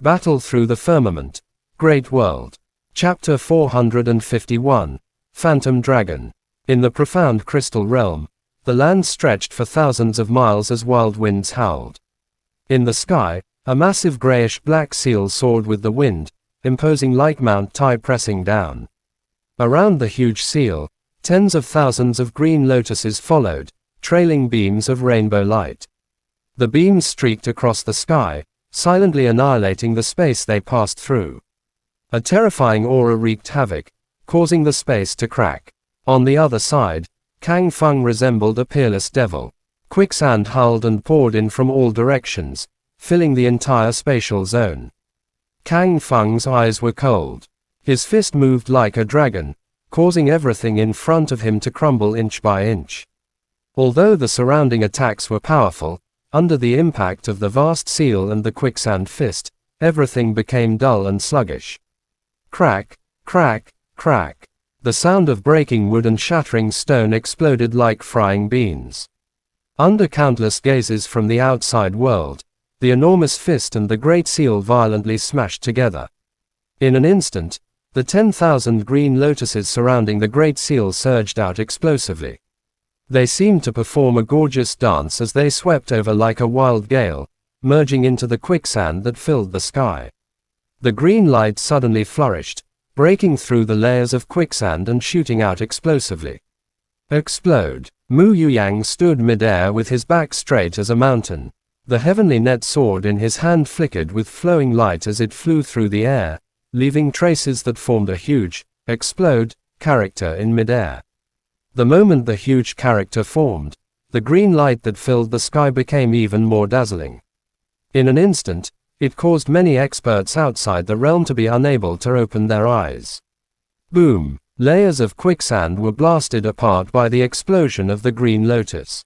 Battle through the firmament. Great world. Chapter 451. Phantom Dragon. In the profound crystal realm, the land stretched for thousands of miles as wild winds howled. In the sky, a massive grayish-black seal soared with the wind, imposing like Mount Tai pressing down. Around the huge seal, tens of thousands of green lotuses followed, trailing beams of rainbow light. The beams streaked across the sky, silently annihilating the space they passed through. A terrifying aura wreaked havoc, causing the space to crack. On the other side, Kang Feng resembled a peerless devil. Quicksand howled and poured in from all directions, filling the entire spatial zone. Kang Feng's eyes were cold. His fist moved like a dragon, causing everything in front of him to crumble inch by inch. Although the surrounding attacks were powerful, under the impact of the vast seal and the quicksand fist, everything became dull and sluggish. Crack, crack, crack. The sound of breaking wood and shattering stone exploded like frying beans. Under countless gazes from the outside world, the enormous fist and the great seal violently smashed together. In an instant, the 10,000 green lotuses surrounding the great seal surged out explosively. They seemed to perform a gorgeous dance as they swept over like a wild gale, merging into the quicksand that filled the sky. The green light suddenly flourished, breaking through the layers of quicksand and shooting out explosively. Explode. Mu Yuyang stood mid-air with his back straight as a mountain. The heavenly net sword in his hand flickered with flowing light as it flew through the air, leaving traces that formed a huge, explode, character in mid-air. The moment the huge character formed, the green light that filled the sky became even more dazzling. In an instant, it caused many experts outside the realm to be unable to open their eyes. Boom! Layers of quicksand were blasted apart by the explosion of the green lotus.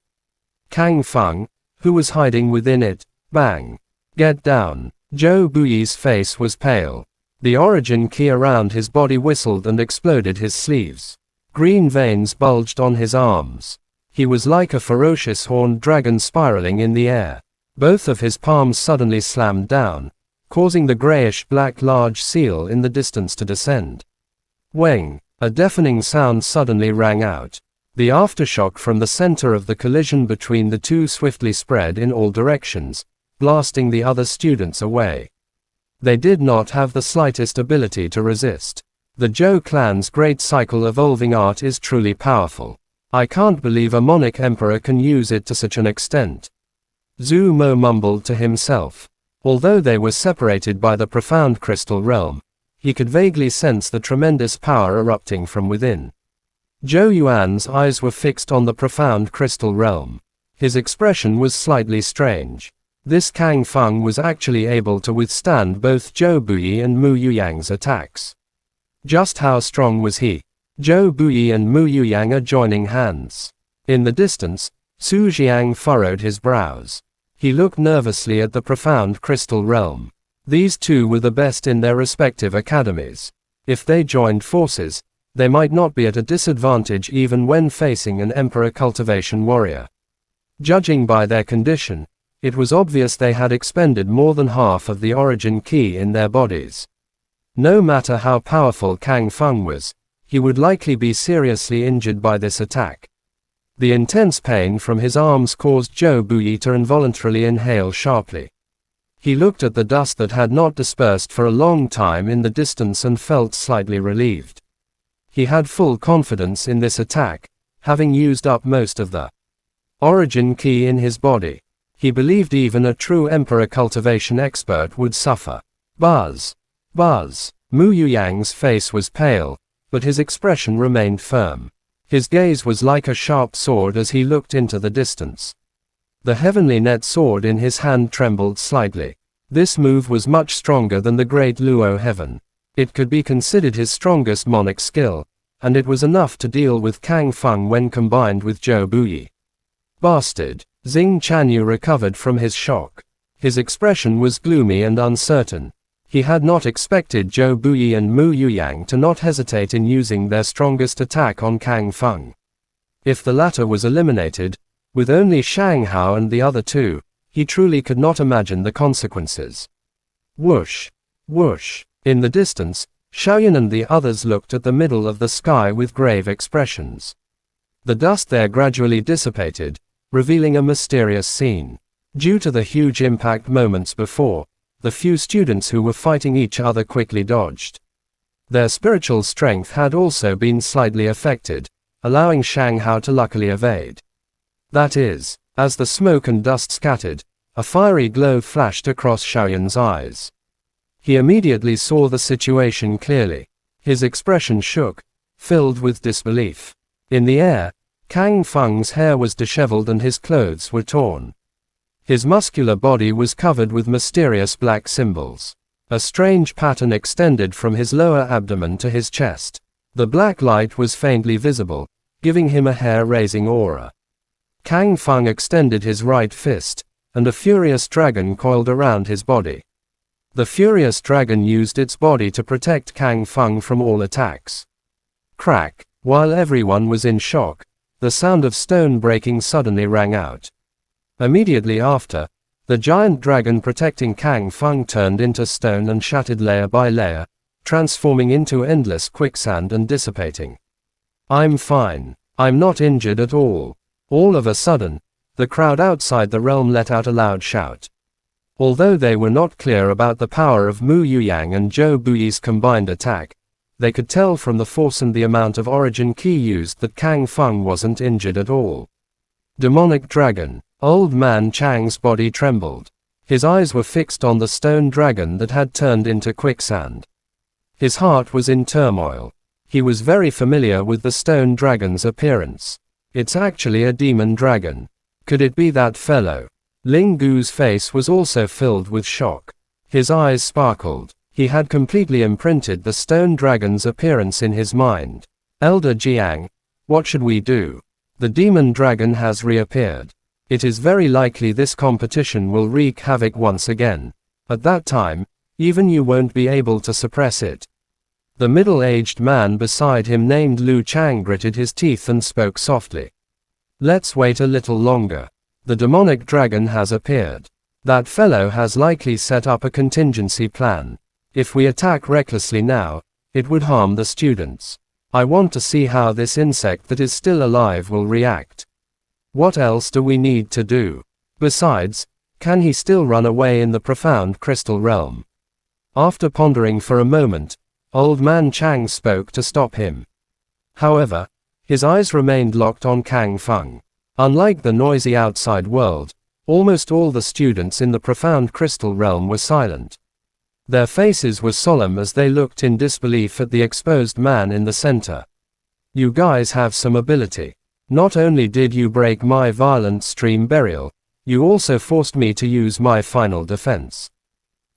Kang Feng, who was hiding within it, bang! Get down! Zhou Buyi's face was pale. The origin key around his body whistled and exploded his sleeves. Green veins bulged on his arms. He was like a ferocious horned dragon spiraling in the air. Both of his palms suddenly slammed down, causing the grayish-black large seal in the distance to descend. Weng! A deafening sound suddenly rang out. The aftershock from the center of the collision between the two swiftly spread in all directions, blasting the other students away. They did not have the slightest ability to resist. The Zhou clan's great cycle evolving art is truly powerful. I can't believe a monarch emperor can use it to such an extent. Zhu Mo mumbled to himself. Although they were separated by the profound crystal realm, he could vaguely sense the tremendous power erupting from within. Zhou Yuan's eyes were fixed on the profound crystal realm. His expression was slightly strange. This Kang Feng was actually able to withstand both Zhou Buyi and Mu Yuyang's attacks. Just how strong was he? Zhou Buyi and Mu Yuyang are joining hands. In the distance, Su Jiang furrowed his brows. He looked nervously at the profound crystal realm. These two were the best in their respective academies. If they joined forces, they might not be at a disadvantage even when facing an emperor cultivation warrior. Judging by their condition, it was obvious they had expended more than half of the origin key in their bodies. No matter how powerful Kang Feng was, he would likely be seriously injured by this attack. The intense pain from his arms caused Zhou Buyi to involuntarily inhale sharply. He looked at the dust that had not dispersed for a long time in the distance and felt slightly relieved. He had full confidence in this attack, having used up most of the origin key in his body. He believed even a true emperor cultivation expert would suffer. Buzz! Buzz! Mu Yuyang's face was pale, but his expression remained firm. His gaze was like a sharp sword as he looked into the distance. The heavenly net sword in his hand trembled slightly. This move was much stronger than the great Luo heaven. It could be considered his strongest monarch skill, and it was enough to deal with Kang Feng when combined with Zhou Buyi. Bastard! Xing Chanyu recovered from his shock. His expression was gloomy and uncertain. He had not expected Zhou Buyi and Mu Yuyang to not hesitate in using their strongest attack on Kang Feng. If the latter was eliminated, with only Shang Hao and the other two, he truly could not imagine the consequences. Whoosh! Whoosh! In the distance, Xiaoyan and the others looked at the middle of the sky with grave expressions. The dust there gradually dissipated, revealing a mysterious scene. Due to the huge impact moments before, the few students who were fighting each other quickly dodged. Their spiritual strength had also been slightly affected, allowing Shang Hao to luckily evade. That is, as the smoke and dust scattered, a fiery glow flashed across Xiaoyan's eyes. He immediately saw the situation clearly. His expression shook, filled with disbelief. In the air, Kang Feng's hair was disheveled and his clothes were torn. His muscular body was covered with mysterious black symbols. A strange pattern extended from his lower abdomen to his chest. The black light was faintly visible, giving him a hair-raising aura. Kang Feng extended his right fist, and a furious dragon coiled around his body. The furious dragon used its body to protect Kang Feng from all attacks. Crack! While everyone was in shock, the sound of stone breaking suddenly rang out. Immediately after, the giant dragon protecting Kang Feng turned into stone and shattered layer by layer, transforming into endless quicksand and dissipating. I'm fine. I'm not injured at all. All of a sudden, the crowd outside the realm let out a loud shout. Although they were not clear about the power of Mu Yuyang and Zhou Buyi's combined attack, they could tell from the force and the amount of origin ki used that Kang Feng wasn't injured at all. Demonic dragon. Old man Chang's body trembled. His eyes were fixed on the stone dragon that had turned into quicksand. His heart was in turmoil. He was very familiar with the stone dragon's appearance. It's actually a demon dragon. Could it be that fellow? Ling Gu's face was also filled with shock. His eyes sparkled. He had completely imprinted the stone dragon's appearance in his mind. Elder Jiang, what should we do? The demon dragon has reappeared. It is very likely this competition will wreak havoc once again. At that time, even you won't be able to suppress it. The middle-aged man beside him named Lu Chang gritted his teeth and spoke softly. Let's wait a little longer. The demonic dragon has appeared. That fellow has likely set up a contingency plan. If we attack recklessly now, it would harm the students. I want to see how this insect that is still alive will react. What else do we need to do? Besides, can he still run away in the profound crystal realm? After pondering for a moment, Old Man Chang spoke to stop him. However, his eyes remained locked on Kang Feng. Unlike the noisy outside world, almost all the students in the profound crystal realm were silent. Their faces were solemn as they looked in disbelief at the exposed man in the center. You guys have some ability. Not only did you break my violent stream burial, you also forced me to use my final defense.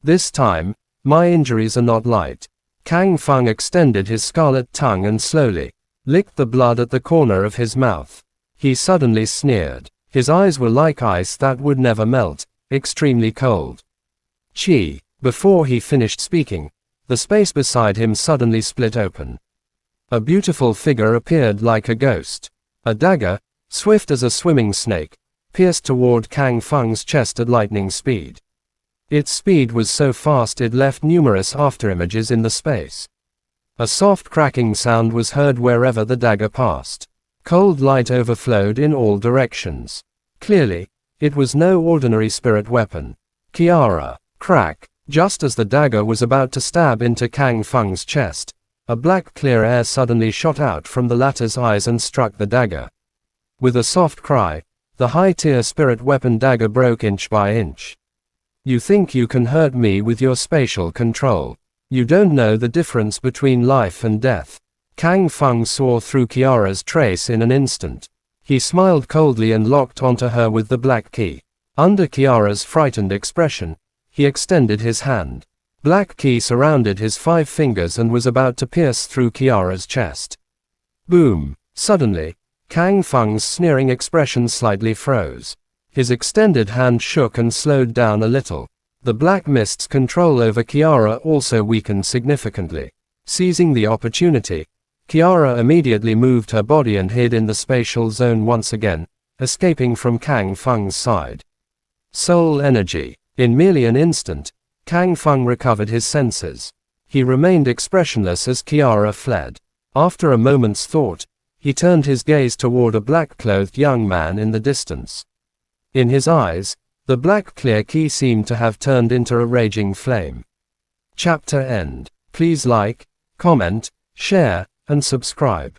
This time, my injuries are not light. Kang Feng extended his scarlet tongue and slowly licked the blood at the corner of his mouth. He suddenly sneered. His eyes were like ice that would never melt, extremely cold. Chi. Before he finished speaking, the space beside him suddenly split open. A beautiful figure appeared like a ghost. A dagger, swift as a swimming snake, pierced toward Kang Feng's chest at lightning speed. Its speed was so fast it left numerous afterimages in the space. A soft cracking sound was heard wherever the dagger passed. Cold light overflowed in all directions. Clearly, it was no ordinary spirit weapon. Kiara. Crack. Just as the dagger was about to stab into Kang Feng's chest, a black clear air suddenly shot out from the latter's eyes and struck the dagger. With a soft cry, the high-tier spirit weapon dagger broke inch by inch. You think you can hurt me with your spatial control. You don't know the difference between life and death. Kang Feng saw through Kiara's trace in an instant. He smiled coldly and locked onto her with the black key. Under Kiara's frightened expression, he extended his hand. Black key surrounded his 5 fingers and was about to pierce through Kiara's chest. Boom! Suddenly, Kang Feng's sneering expression slightly froze. His extended hand shook and slowed down a little. The black mist's control over Kiara also weakened significantly. Seizing the opportunity, Kiara immediately moved her body and hid in the spatial zone once again, escaping from Kang Feng's side. Soul energy. In merely an instant, Kang Feng recovered his senses. He remained expressionless as Kiara fled. After a moment's thought, he turned his gaze toward a black-clothed young man in the distance. In his eyes, the black clear key seemed to have turned into a raging flame. Chapter end. Please like, comment, share, and subscribe.